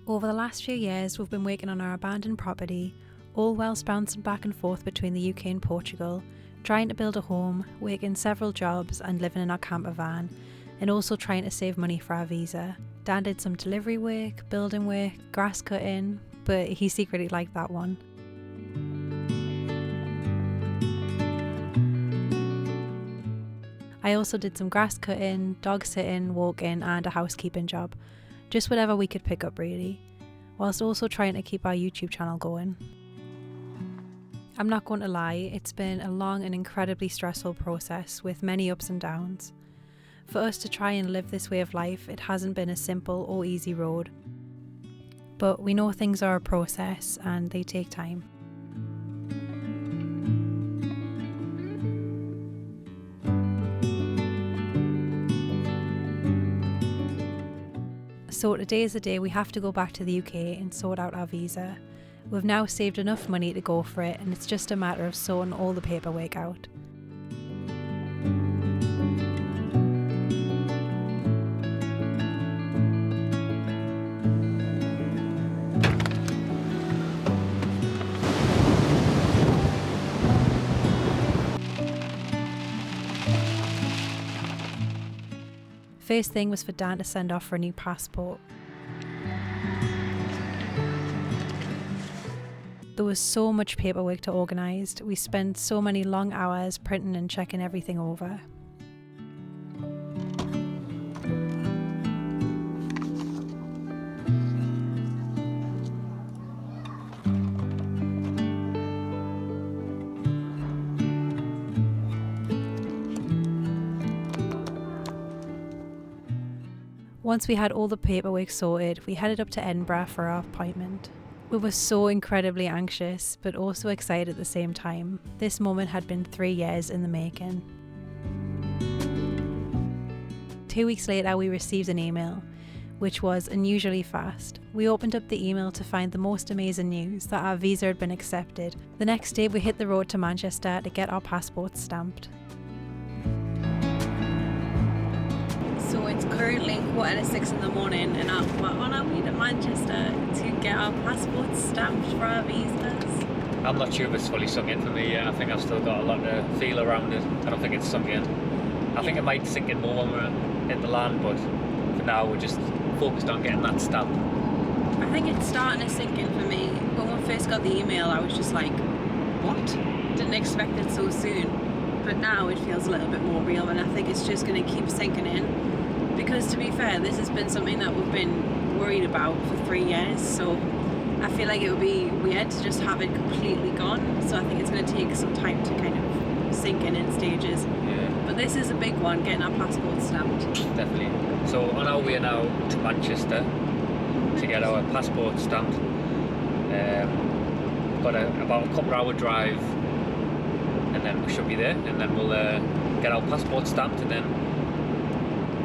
Over the last few years, we've been working on our abandoned property, all whilst bouncing back and forth between the UK and Portugal, trying to build a home, working several jobs and living in our camper van, and also trying to save money for our visa. Dan did some delivery work, building work, grass cutting, but he secretly liked that one. I also did some grass cutting, dog sitting, walking and a housekeeping job. Just whatever we could pick up really, whilst also trying to keep our YouTube channel going. I'm not going to lie, it's been a long and incredibly stressful process with many ups and downs. For us to try and live this way of life, it hasn't been a simple or easy road. But we know things are a process and they take time. So today is the day we have to go back to the UK and sort out our visa. We've now saved enough money to go for it and it's just a matter of sorting all the paperwork out. First thing was for Dan to send off for a new passport. There was so much paperwork to organise. We spent so many long hours printing and checking everything over. Once we had all the paperwork sorted, we headed up to Edinburgh for our appointment. We were so incredibly anxious, but also excited at the same time. This moment had been 3 years in the making. 2 weeks later, we received an email, which was unusually fast. We opened up the email to find the most amazing news that our visa had been accepted. The next day, we hit the road to Manchester to get our passports stamped. So it's currently 6:15 in the morning and we're on our way to Manchester to get our passports stamped for our visas. I'm not sure if it's fully sunk in for me yet. I think I've still got a lot to feel around it. I don't think it's sunk in. I think it might sink in more when we're in the land, but for now we're just focused on getting that stamp. I think it's starting to sink in for me. When we first got the email I was just like, what? Didn't expect it so soon. But now it feels a little bit more real and I think it's just going to keep sinking in. Because to be fair, this has been something that we've been worried about for 3 years, so I feel like it would be weird to just have it completely gone. So I think it's going to take some time to kind of sink in stages. Yeah. But this is a big one, getting our passport stamped. Definitely. So on our way now to Manchester to get our passport stamped. Got about a couple hour drive and then we should be there, and then we'll get our passport stamped, and then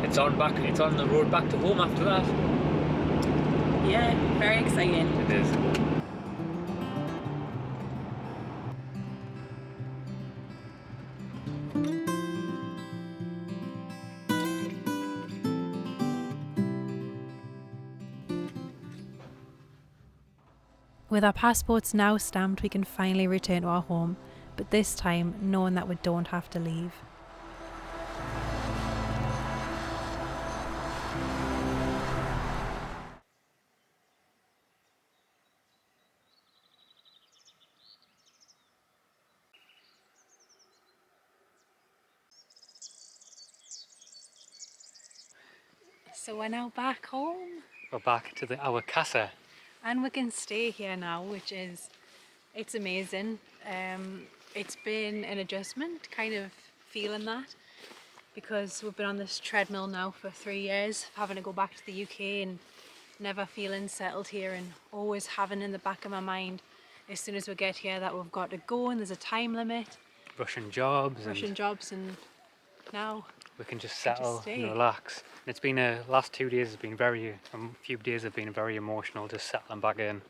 it's on the road back to home after that. Yeah, very exciting. It is. With our passports now stamped, we can finally return to our home, but this time knowing that we don't have to leave. So we're now back home. We're back to our casa. And we can stay here now, it's amazing. It's been an adjustment, kind of feeling that, because we've been on this treadmill now for 3 years, having to go back to the UK and never feeling settled here, and always having in the back of my mind as soon as we get here that we've got to go and there's a time limit. Russian jobs And now we can just settle and relax. It's been last 2 days have been a few days have been very emotional, just settling back in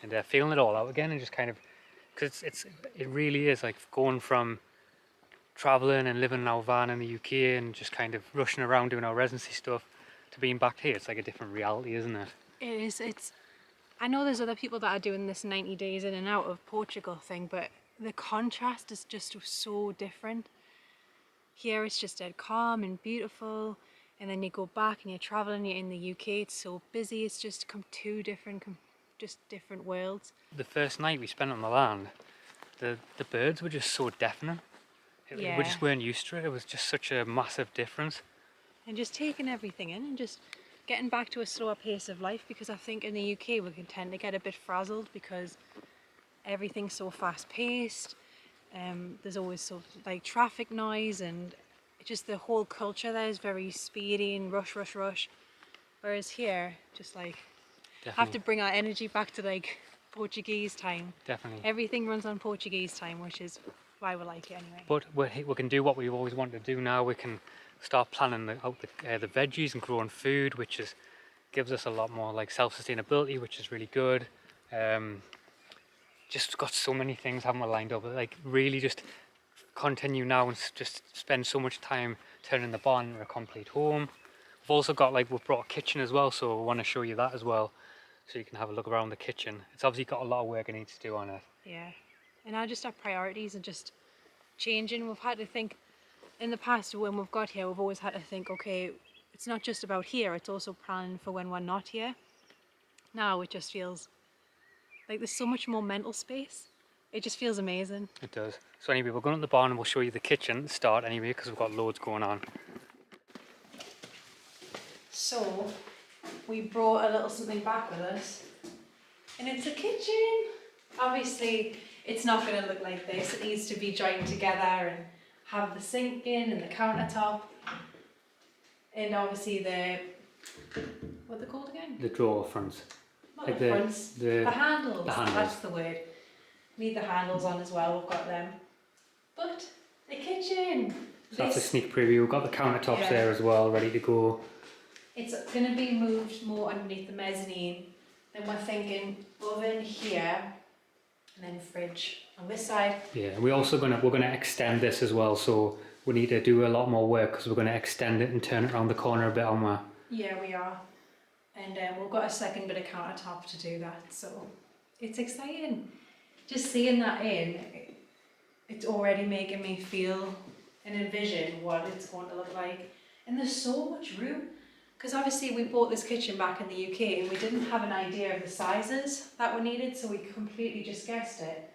and feeling it all out again, and just kind of, because it really is like going from traveling and living in our van in the UK and just kind of rushing around doing our residency stuff to being back here, it's like a different reality, isn't it? It is. I know there's other people that are doing this 90 days in and out of Portugal thing, but the contrast is just so different. Here it's just dead calm and beautiful, and then you go back and you're traveling, you're in the UK, it's so busy, it's just two different, just different worlds. The first night we spent on the land, the birds were just so deafening. Yeah. We just weren't used to it. It was just such a massive difference. And just taking everything in and just getting back to a slower pace of life, because I think in the UK we can tend to get a bit frazzled because everything's so fast paced. There's always so like traffic noise, and just the whole culture there is very speedy and rush. Whereas here, just like have to bring our energy back to like Portuguese time. Definitely. Everything runs on Portuguese time, which is why we like it anyway. But we can do what we've always wanted to do now. We can start planning out the veggies and growing food, which gives us a lot more like self-sustainability, which is really good. Just got so many things haven't we lined up. Like really just continue now and just spend so much time turning the barn into a complete home. We've also got we've brought a kitchen as well, so I want to show you that as well, so you can have a look around the kitchen. It's obviously got a lot of work it needs to do on it. Yeah, and I just have priorities and just changing. We've had to think in the past when we've got here, we've always had to think, okay, it's not just about here, it's also planning for when we're not here. Now it just feels like there's so much more mental space. It just feels amazing. It does. So anyway, we're going to the barn and we'll show you the kitchen at the start anyway, because we've got loads going on. So we brought a little something back with us, and it's a kitchen. Obviously it's not going to look like this. It needs to be joined together and have the sink in and the countertop, and obviously what are they called again? The drawer fronts. Not the fronts, the handles. The handles. That's the word. Need the handles on as well, we've got them. But the kitchen. So that's a sneak preview. We've got the countertops there as well, ready to go. It's going to be moved more underneath the mezzanine. Then we're thinking oven here, and then fridge on this side. Yeah, we're gonna extend this as well. So we need to do a lot more work because we're gonna extend it and turn it around the corner a bit, aren't we? Yeah, we are. And we've got a second bit of countertop to do that. So it's exciting. Just seeing that it's already making me feel and envision what it's going to look like. And there's so much room. Because obviously we bought this kitchen back in the UK and we didn't have an idea of the sizes that were needed, so we completely just guessed it.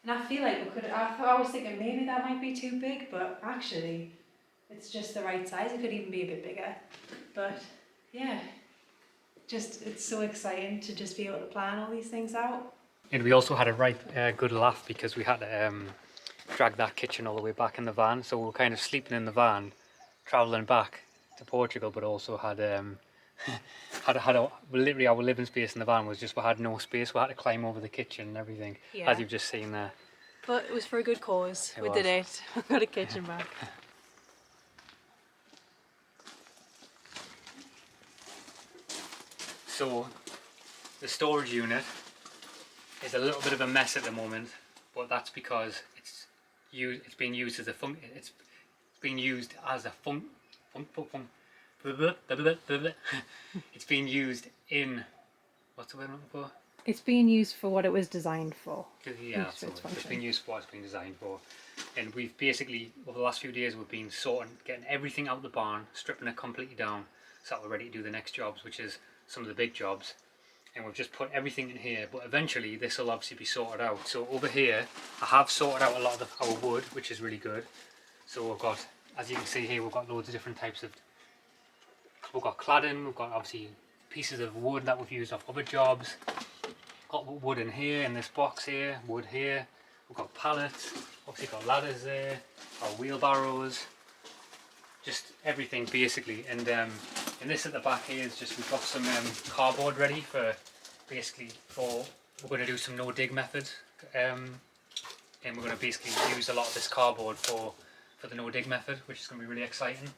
And I feel like I was thinking maybe that might be too big, but actually it's just the right size. It could even be a bit bigger. But yeah, it's so exciting to just be able to plan all these things out. And we also had a good laugh because we had to drag that kitchen all the way back in the van, so we were kind of sleeping in the van, travelling back to Portugal, but also had literally our living space in the van was just, we had no space. We had to climb over the kitchen and everything, as you've just seen there. But it was for a good cause. We did it. We got a kitchen back. So the storage unit is a little bit of a mess at the moment, but that's because it's being used as a it's being used as a it's being used in, what's the word I'm looking for? It's being used for what it was designed for. Yeah, so it's being used for what it's been designed for. And we've basically, over the last few days, we've been getting everything out of the barn, stripping it completely down, so that we're ready to do the next jobs, which is some of the big jobs. And we've just put everything in here, but eventually this will obviously be sorted out. So over here, I have sorted out a lot of our wood, which is really good. So we've got, as you can see here, we've got loads of different types of, we've got cladding, we've got obviously pieces of wood that we've used off other jobs. Got wood in here, in this box here, wood here. We've got pallets, obviously got ladders there, our wheelbarrows, just everything basically. And this at the back here is just, we've got some cardboard ready for we're going to do some no dig methods, and we're going to basically use a lot of this cardboard for the no dig method, which is going to be really exciting.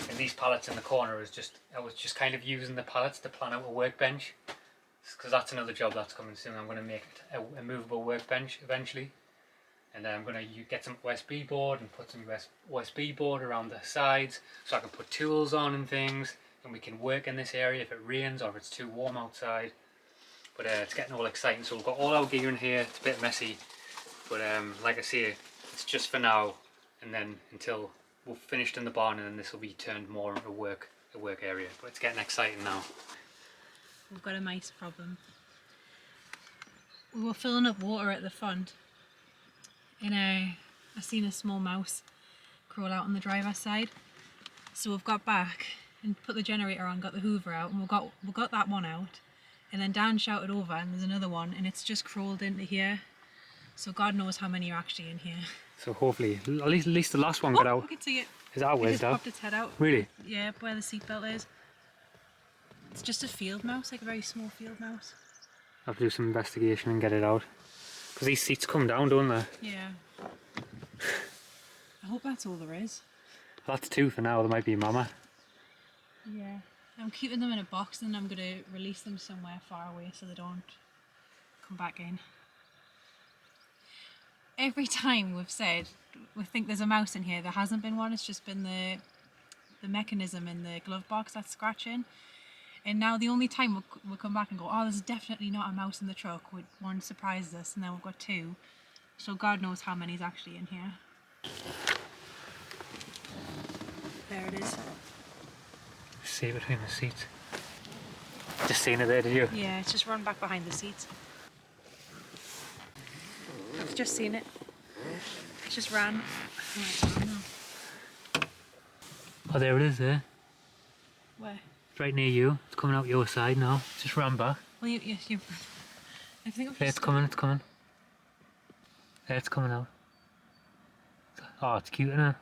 And these pallets in the corner I was just kind of using the pallets to plan out a workbench, because that's another job that's coming soon. I'm going to make it a movable workbench eventually, and then I'm going to get some USB board and put some USB board around the sides so I can put tools on and things. and we can work in this area if it rains or if it's too warm outside. But it's getting all exciting, so we've got all our gear in here. It's a bit messy, but like I say, it's just for now, and then until we're finished in the barn, and then this will be turned more into a work area. But it's getting exciting now. We've got a mice problem. We were filling up water at the front, and I seen a small mouse crawl out on the driver's side. So we've got back and put the generator on, got the hoover out, and we got that one out. And then Dan shouted over, and there's another one, and it's just crawled into here. So God knows how many are actually in here. So hopefully, at least the last one got out. I can see it. Is that where it it's just popped its head out. Really? Yeah, where the seatbelt is. It's just a field mouse, like a very small field mouse. I'll have to do some investigation and get it out. Because these seats come down, don't they? Yeah. I hope that's all there is. That's two for now. There might be a mama. Yeah. I'm keeping them in a box, and I'm going to release them somewhere far away so they don't come back in. Every time we've said we think there's a mouse in here, there hasn't been one. It's just been the mechanism in the glove box that's scratching. And now the only time we'll come back and go, oh, there's definitely not a mouse in the truck. One surprised us, and then we've got two. So God knows how many's actually in here. There it is. See it between the seats. Just seen it there, did you? Yeah, it's just run back behind the seats. I've just seen it. It just ran. Oh, it's gone now. Oh, there it is there. Where? It's right near you. It's coming out your side now. It's just ran back. Well, you I think I've There, just... it's coming, it's coming. There, it's coming out. Oh, it's cute, isn't it?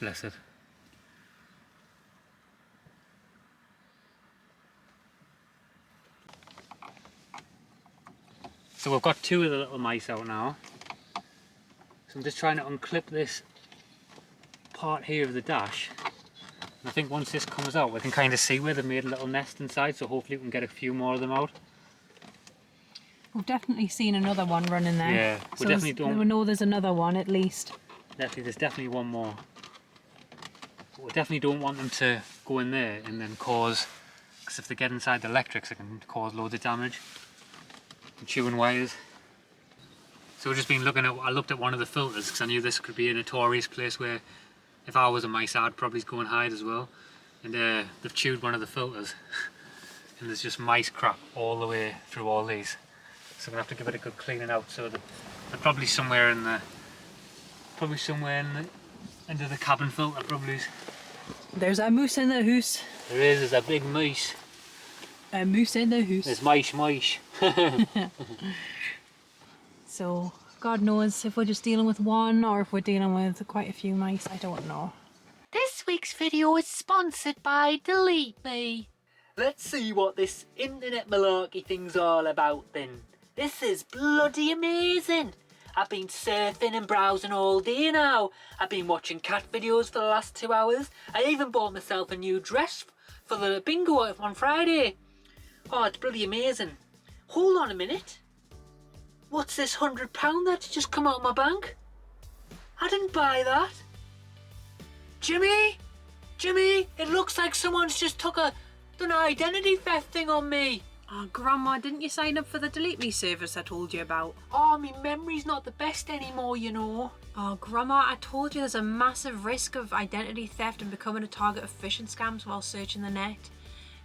Bless it. So we've got two of the little mice out now. So I'm just trying to unclip this part here of the dash. And I think once this comes out, we can kind of see where they've made a little nest inside, so hopefully we can get a few more of them out. We've definitely seen another one running there. Yeah, we definitely don't... We know there's another one at least. There's definitely one more. But we definitely don't want them to go in there and then cause... Because if they get inside the electrics, it can cause loads of damage. And chewing wires. So we've just been looking at... I looked at one of the filters because I knew this could be a notorious place where if I was a mice, I'd probably go and hide as well. And they've chewed one of the filters. And there's just mice crap all the way through all these. So I'm gonna have to give it a good cleaning out. So they're probably somewhere in the... under the cabin filter probably. There's a moose in the house. There's a big moose. A moose in the house. There's mice. So, God knows if we're just dealing with one or if we're dealing with quite a few mice, I don't know. This week's video is sponsored by Delete Me. Let's see what this internet malarkey thing's all about then. This is bloody amazing. I've been surfing and browsing all day now. I've been watching cat videos for the last 2 hours. I even bought myself a new dress for the bingo on Friday. Oh, it's bloody amazing. Hold on a minute. What's this £100 that's just come out of my bank? I didn't buy that. Jimmy, it looks like someone's just took done an identity theft thing on me. Oh, Grandma, didn't you sign up for the Delete Me service I told you about? Oh, my memory's not the best anymore, you know. Oh, Grandma, I told you there's a massive risk of identity theft and becoming a target of phishing scams while searching the net.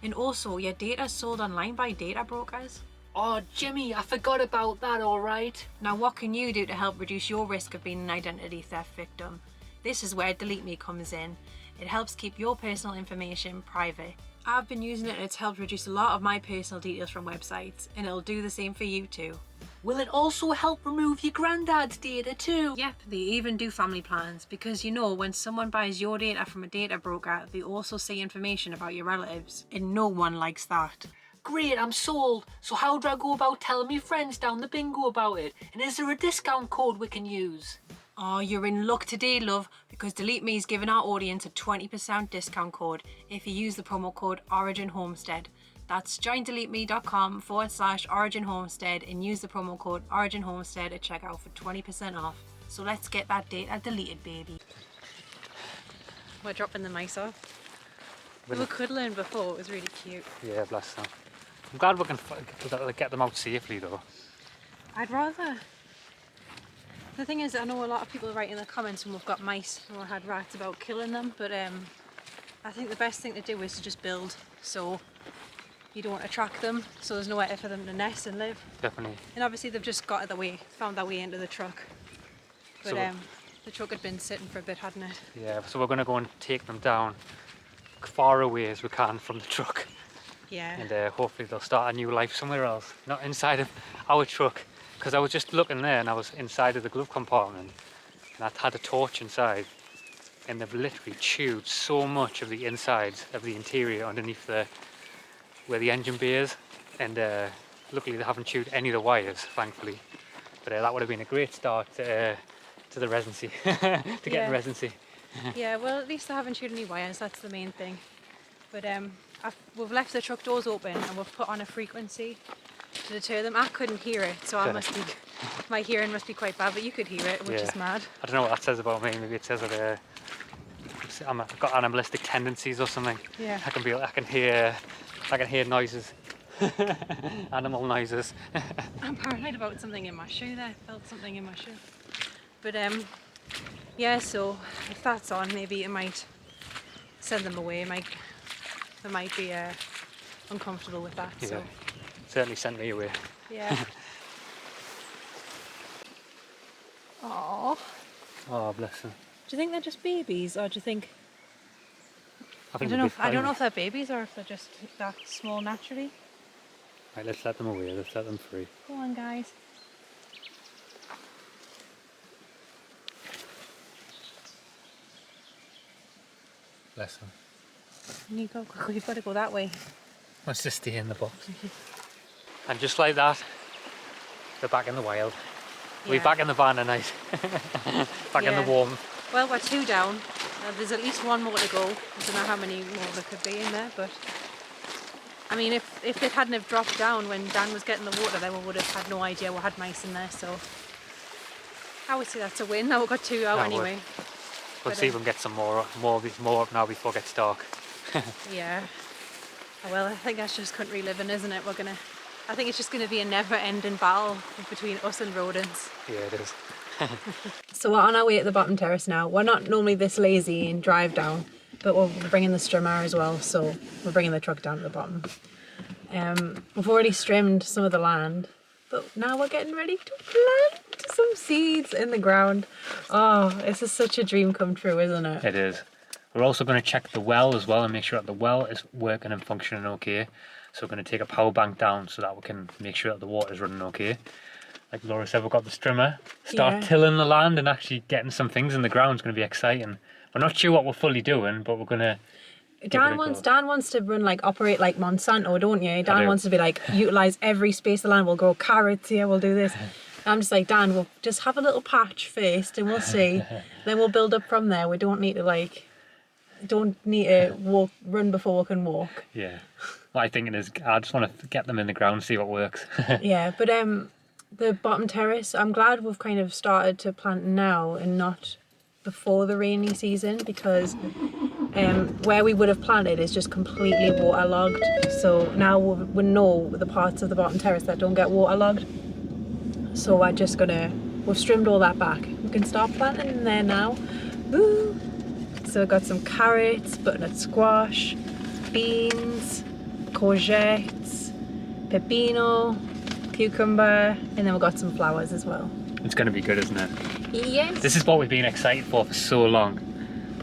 And also, your data is sold online by data brokers. Oh, Jimmy, I forgot about that, alright. Now, what can you do to help reduce your risk of being an identity theft victim? This is where Delete Me comes in. It helps keep your personal information private. I've been using it and it's helped reduce a lot of my personal details from websites, and it'll do the same for you too. Will it also help remove your granddad's data too? Yep, they even do family plans, because you know when someone buys your data from a data broker, they also see information about your relatives, and no one likes that. Great, I'm sold. So how do I go about telling my friends down the bingo about it? And is there a discount code we can use? Oh, you're in luck today, love, because Delete Me is giving our audience a 20% discount code if you use the promo code originhomestead. That's joindeleteme.com/originhomestead and use the promo code originhomestead at checkout for 20% off. So let's get that data deleted, baby. We're dropping the mice off. We were cuddling before, it was really cute. Yeah, bless them. I'm glad we can get them out safely though. I'd rather. The thing is, I know a lot of people write in the comments when we've got mice or had rats about killing them, but I think the best thing to do is to just build so you don't attract them, so there's nowhere for them to nest and live. Definitely. And obviously they've just found their way into the truck. But So the truck had been sitting for a bit, hadn't it? yeah, so we're going to go and take them down far away as we can from the truck. Yeah. And hopefully they'll start a new life somewhere else, not inside of our truck. Because I was just looking there and I was inside of the glove compartment and I had a torch inside and they've literally chewed so much of the insides of the interior underneath where the engine bay is, and luckily they haven't chewed any of the wires, thankfully. But that would have been a great start to the residency, to getting residency. Yeah, well, at least I haven't chewed any wires, that's the main thing. But we've left the truck doors open and we've put on a frequency to deter them. I couldn't hear it, so my hearing must be quite bad, but you could hear it, which is mad. I don't know what that says about me. Maybe it says that I've got animalistic tendencies or something. Yeah. I can hear noises, animal noises. I'm paranoid about something in my shoe there. I felt something in my shoe. But yeah, so if that's on, maybe it might send them away. They might be uncomfortable with that. Yeah. So Certainly sent me away. yeah. Aww. Oh, bless them. Do you think they're just babies, or do you think? I don't know. I don't know if they're babies or if they're just that small naturally. Right, let's let them away. Let's let them free. Go on, guys. Bless them. You go. You've got to go that way. Let's just stay in the box. And just like that, they're back in the wild. We're back in the van tonight. Back in the warm. Well, we're 2 down. There's at least 1 more to go. I don't know how many more there could be in there, but I mean, if it hadn't have dropped down when Dan was getting the water, then we would have had no idea we had mice in there. So I would say that's a win. Now we've got 2 out anyway. We'll see if we can get some more up now before it gets dark. Yeah. Well, I think that's just country living, isn't it? I think it's just going to be a never-ending battle between us and rodents. Yeah, it is. So we're on our way at the bottom terrace now. We're not normally this lazy and drive down, but we're bringing the strimmer as well, so we're bringing the truck down to the bottom. We've already trimmed some of the land, but now we're getting ready to plant some seeds in the ground. Oh, this is such a dream come true, isn't it? It is. We're also going to check the well as well and make sure that the well is working and functioning okay. So we're going to take a power bank down so that we can make sure that the water is running okay. Like Laura said, we've got the strimmer. Start tilling the land and actually getting some things in the ground is going to be exciting. We're not sure what we're fully doing, but we're going to... Dan wants to operate like Monsanto, don't you? Dan wants to be like, utilise every space of land. We'll grow carrots here, we'll do this. I'm just like, Dan, we'll just have a little patch first and we'll see. Then we'll build up from there. We don't need to run before we can walk. Yeah. My thinking is I just want to get them in the ground, see what works. Yeah, but the bottom terrace, I'm glad we've kind of started to plant now and not before the rainy season, because where we would have planted is just completely waterlogged. So now we know the parts of the bottom terrace that don't get waterlogged. So we're just we've trimmed all that back. We can start planting in there now. Woo! So we've got some carrots, butternut squash, beans, courgettes, pepino, cucumber, and then we've got some flowers as well. It's going to be good, isn't it? Yes. This is what we've been excited for so long.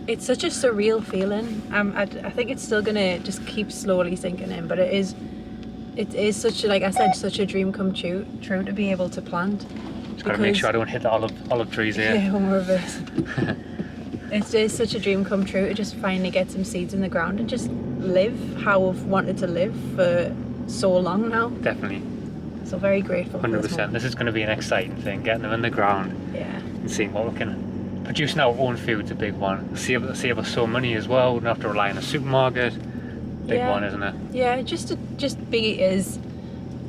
It's such a surreal feeling. I think it's still going to just keep slowly sinking in, but it is such a, like I said, such a dream come true to be able to plant. Just got to make sure I don't hit the olive trees here. Yeah, one more of it. It is such a dream come true to just finally get some seeds in the ground and just live how we've wanted to live for so long now. Definitely. So very grateful. 100%. This is going to be an exciting thing, getting them in the ground. Yeah. And seeing what we can producing our own food's a big one. Save us so money as well. We don't have to rely on a supermarket. Big one, isn't it? Yeah, just be as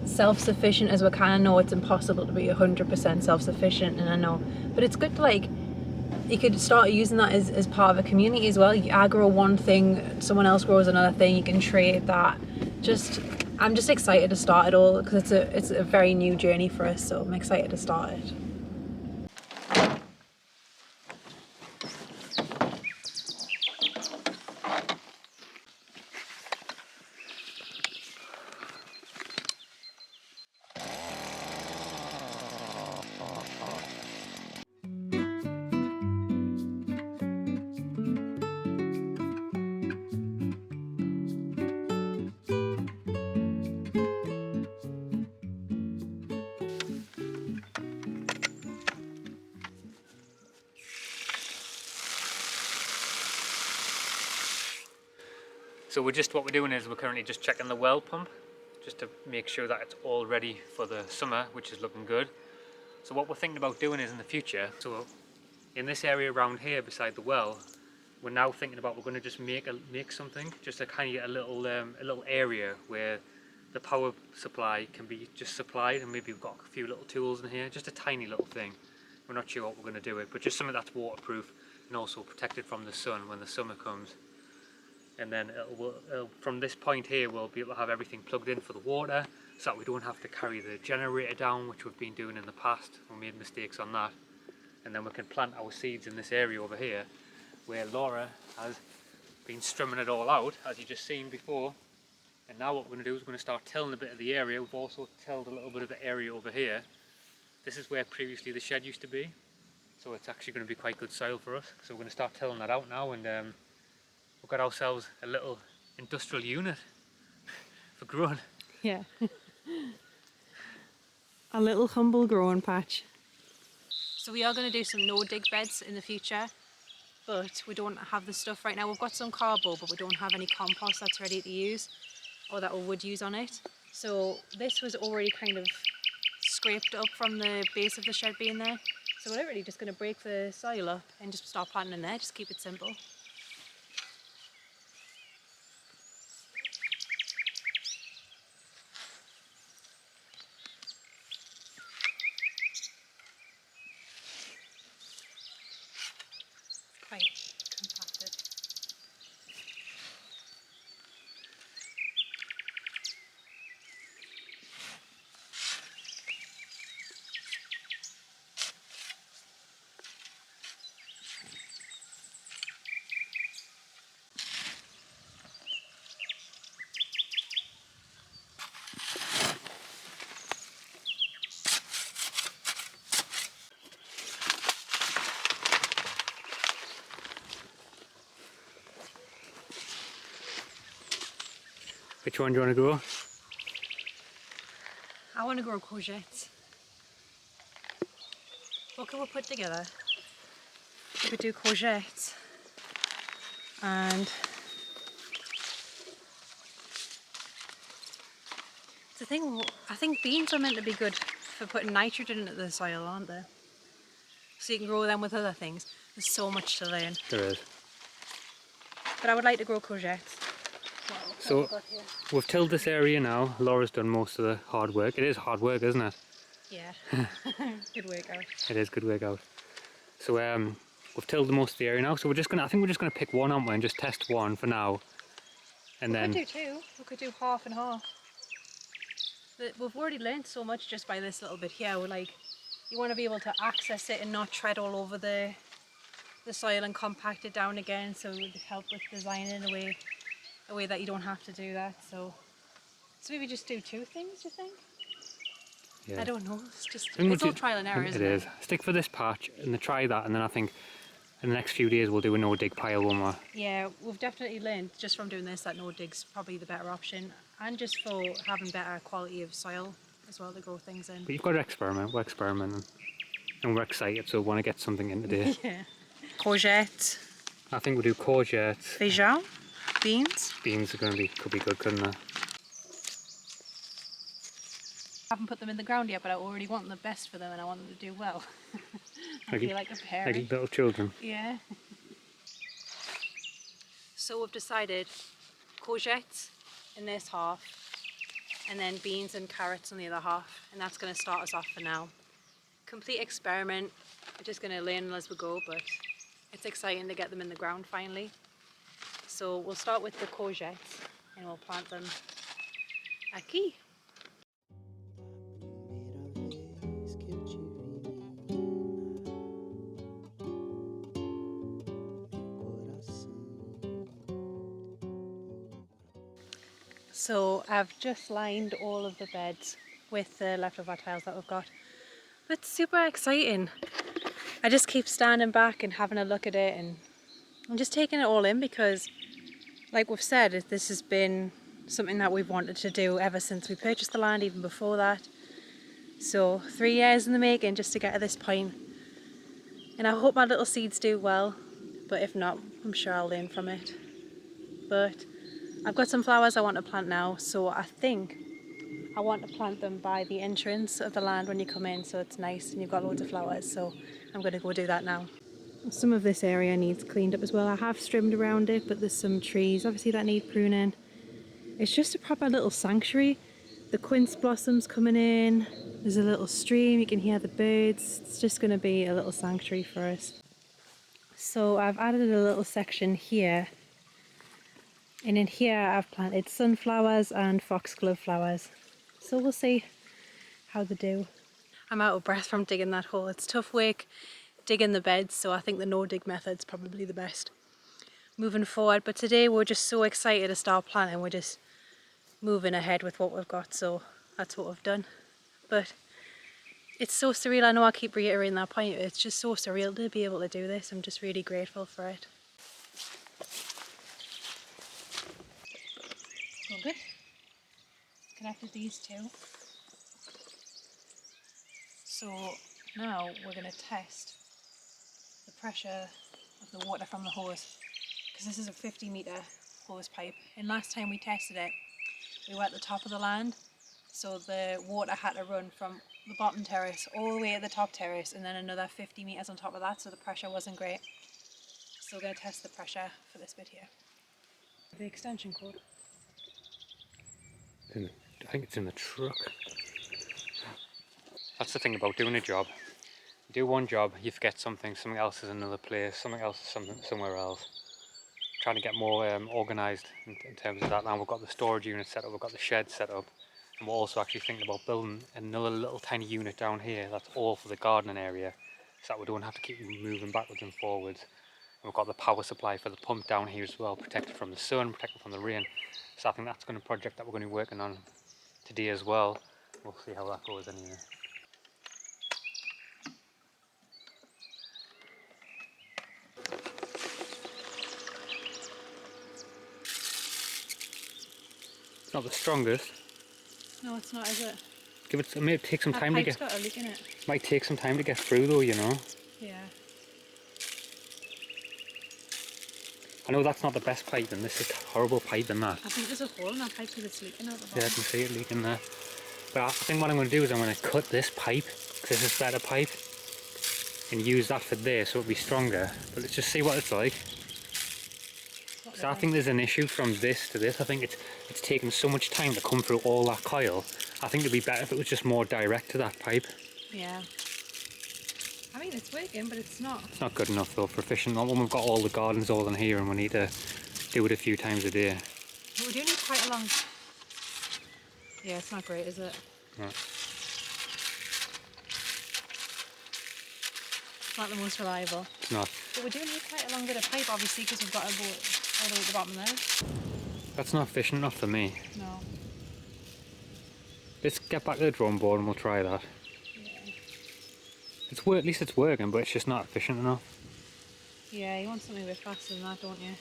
self-sufficient as we can. I know it's impossible to be 100% self-sufficient, and I know, but it's good to like, you could start using that as part of a community as well. I grow one thing, someone else grows another thing, you can trade that. I'm just excited to start it all because it's a very new journey for us, so I'm excited to start it. So what we're doing is we're currently just checking the well pump, just to make sure that it's all ready for the summer, which is looking good. So what we're thinking about doing is in the future, so in this area around here beside the well, we're now thinking about we're going to just make something, just a kind of a little area where the power supply can be just supplied, and maybe we've got a few little tools in here, just a tiny little thing. We're not sure what we're going to do with it, but just something that's waterproof and also protected from the sun when the summer comes. And then from this point here we'll be able to have everything plugged in for the water, so that we don't have to carry the generator down, which we've been doing in the past. We made mistakes on that. And then we can plant our seeds in this area over here where Laura has been strumming it all out, as you just seen before. And now what we're going to do is we're going to start tilling a bit of the area. We've also tilled a little bit of the area over here. This is where previously the shed used to be, so it's actually going to be quite good soil for us. So we're going to start tilling that out now, and we've got ourselves a little industrial unit for growing. Yeah. A little humble growing patch. So we are going to do some no-dig beds in the future, but we don't have the stuff right now. We've got some cardboard, but we don't have any compost that's ready to use, or that we would use on it. So this was already kind of scraped up from the base of the shed being there. So we're literally just going to break the soil up and just start planting in there, just keep it simple. Quite compacted. Which one do you want to grow? I want to grow courgettes. What can we put together? We could do courgettes and the thing, I think beans are meant to be good for putting nitrogen into the soil, aren't they? So you can grow them with other things. There's so much to learn. There is. But I would like to grow courgettes. So we've tilled this area now. Laura's done most of the hard work. It is hard work, isn't it? Yeah. Good workout. It is good workout. So we've tilled most of the area now. So I think we're just gonna pick one, aren't we, and just test one for now. And then We could do two. We could do half and half. But we've already learned so much just by this little bit here. We're like, you want to be able to access it and not tread all over the soil and compact it down again. So it would help with designing in a way that you don't have to do that. So maybe just do two things, you think? yeah. I don't know. It's all trial and error, isn't it? It is. Stick for this patch and then try that, and then I think in the next few days we'll do a no-dig pile, won't we? Yeah, we've definitely learned just from doing this that no-dig's probably the better option, and just for having better quality of soil as well to grow things in. But you've got to experiment. We're experimenting, and we're excited, so we want to get something in today. Yeah. Courgette. I think we'll do courgette. Feijão. Beans. Beans are could be good, couldn't they? haven't put them in the ground yet, but I already want the best for them and I want them to do well. I feel like a parent. Like little children. Yeah. So we've decided courgettes in this half and then beans and carrots on the other half, and that's going to start us off for now. Complete experiment. We're just going to learn as we go, but it's exciting to get them in the ground finally. So we'll start with the courgettes and we'll plant them aquí. So I've just lined all of the beds with the leftover tiles that we've got. It's super exciting. I just keep standing back and having a look at it, and I'm just taking it all in because, like we've said, this has been something that we've wanted to do ever since we purchased the land, even before that. So 3 years in the making just to get to this point. And I hope my little seeds do well, but if not, I'm sure I'll learn from it. But I've got some flowers I want to plant now, so I think I want to plant them by the entrance of the land when you come in, so it's nice and you've got loads of flowers. So I'm going to go do that now. Some of this area needs cleaned up as well. I have trimmed around it, but there's some trees obviously that need pruning. It's just a proper little sanctuary. The quince blossoms coming in, there's a little stream, you can hear the birds. It's just going to be a little sanctuary for us. So I've added a little section here, and in here I've planted sunflowers and foxglove flowers. So we'll see how they do. I'm out of breath from digging that hole. It's tough work digging the beds, so I think the no-dig method's probably the best moving forward. But today we're just so excited to start planting. We're just moving ahead with what we've got, so that's what we've done. But it's so surreal. I know I keep reiterating that point. It's just so surreal to be able to do this. I'm just really grateful for it. All good. Connected these two. So now we're going to test the pressure of the water from the hose, because this is a 50-metre hose pipe, and last time we tested it we were at the top of the land, so the water had to run from the bottom terrace all the way to the top terrace and then another 50 metres on top of that, so the pressure wasn't great. So we're going to test the pressure for this bit here. The extension cord. I think it's in the truck. That's the thing about doing a job. You do one job, you forget something else is another place, something else is somewhere else. Trying to get more organised in terms of that. Now we've got the storage unit set up, we've got the shed set up, and we're also actually thinking about building another little tiny unit down here that's all for the gardening area, so that we don't have to keep moving backwards and forwards. And we've got the power supply for the pump down here as well, protected from the sun, protected from the rain. So I think that's going to be a project that we're going to be working on today as well. We'll see how that goes anyway. It's not the strongest. No, it's not, is it? Give it. It may take some time to get. Got a leak in it. Might take some time to get through though, you know. Yeah. I know that's not the best pipe, and this is horrible pipe in that. I think there's a hole in that pipe because it's leaking out the bottom. Yeah, I can see it leaking there. But I think what I'm going to do is I'm going to cut this pipe, because this is better pipe, and use that for there so it'll be stronger. But let's just see what it's like. So I think there's an issue from this to this. I think it's taken so much time to come through all that coil. I think it'd be better if it was just more direct to that pipe. Yeah. I mean, it's working, but it's not. It's not good enough though for efficient. Not when we've got all the gardens all in here and we need to do it a few times a day. But we do need quite a long... Yeah, it's not great, is it? No. It's not the most reliable. It's not. But we do need quite a long bit of pipe, obviously, because we've got to go all the way to the bottom there. That's not efficient enough for me. No. Let's get back to the drawing board and we'll try that. Yeah. At least it's working, but it's just not efficient enough. Yeah, you want something a bit faster than that, don't you?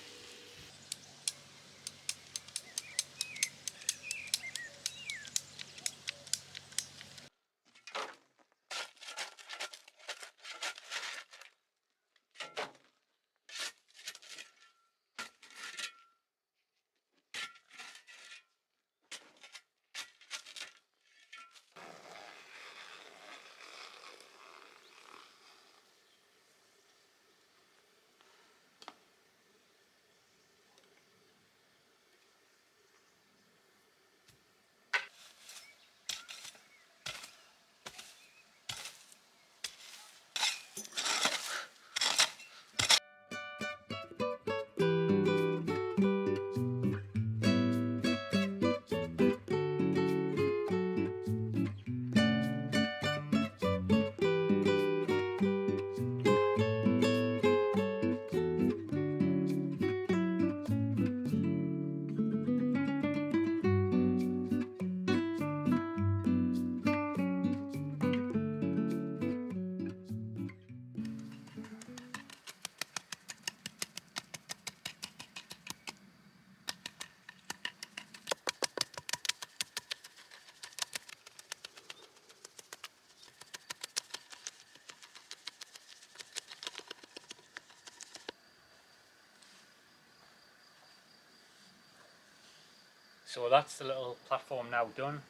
So that's the little platform now done.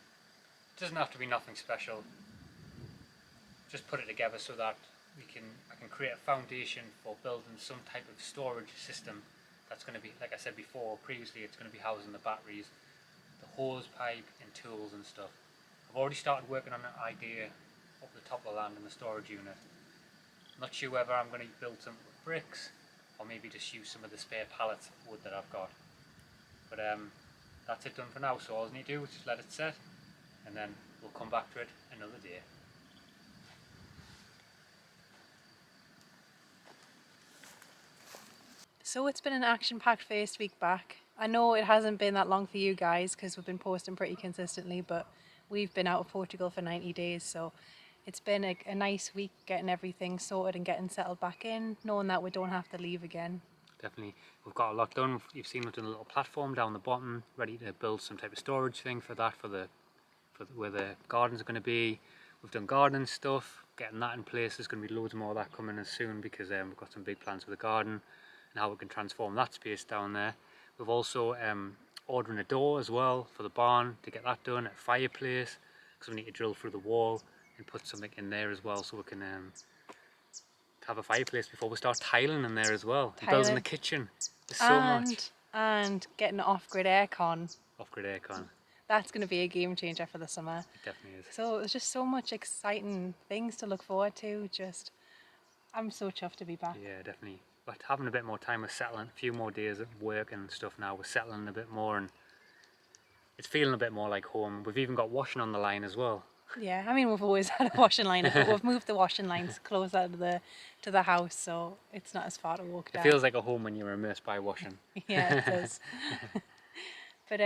It doesn't have to be nothing special. Just put it together so that I can create a foundation for building some type of storage system that's going to be, like I said before, previously it's going to be housing the batteries, the hose pipe and tools and stuff. I've already started working on an idea up the top of the land in the storage unit. Not sure whether I'm going to build some bricks or maybe just use some of the spare pallets of wood that I've got. But that's it done for now, so all I need to do is just let it set and then we'll come back to it another day. So it's been an action-packed first week back. I know it hasn't been that long for you guys because we've been posting pretty consistently, but we've been out of Portugal for 90 days, so it's been a nice week getting everything sorted and getting settled back in, knowing that we don't have to leave again. Definitely, we've got a lot done. You've seen we've done a little platform down the bottom, ready to build some type of storage thing for that, for where the gardens are going to be. We've done gardening stuff, getting that in place. There's going to be loads more of that coming in soon because we've got some big plans for the garden and how we can transform that space down there. We've also ordering a door as well for the barn to get that done, a fireplace because we need to drill through the wall and put something in there as well so we can have a fireplace before we start tiling in there as well. And building the kitchen. There's so much. And getting an off-grid aircon. Off-grid aircon. That's going to be a game changer for the summer. It definitely is. So there's just so much exciting things to look forward to. I'm so chuffed to be back. Yeah, definitely. But having a bit more time with settling, a few more days of work and stuff now, we're settling a bit more and it's feeling a bit more like home. We've even got washing on the line as well. Yeah, I mean we've always had a washing line, but we've moved the washing lines closer to the house, so it's not as far to walk down. It feels like a home when you're immersed by washing. Yeah, it does. But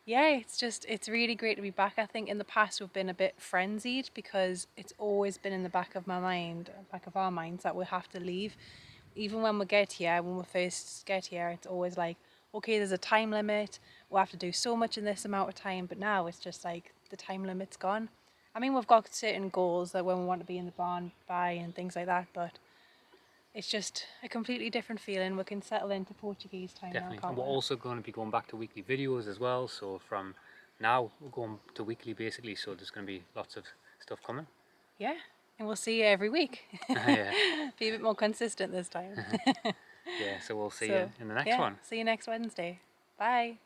yeah, it's really great to be back. I think in the past we've been a bit frenzied because it's always been in the back of our minds that we have to leave. Even when we first get here, it's always like, okay, there's a time limit, we'll have to do so much in this amount of time, but now it's just like the time limit's gone. I mean, we've got certain goals that when we want to be in the barn by and things like that, but it's just a completely different feeling. We can settle into Portuguese time Definitely. now, And we're also going to be going back to weekly videos as well, so from now we're going to weekly basically, so there's going to be lots of stuff coming. Yeah, and we'll see you every week. Yeah. Be a bit more consistent this time. Yeah, so we'll see you in the next one. See you next Wednesday. Bye.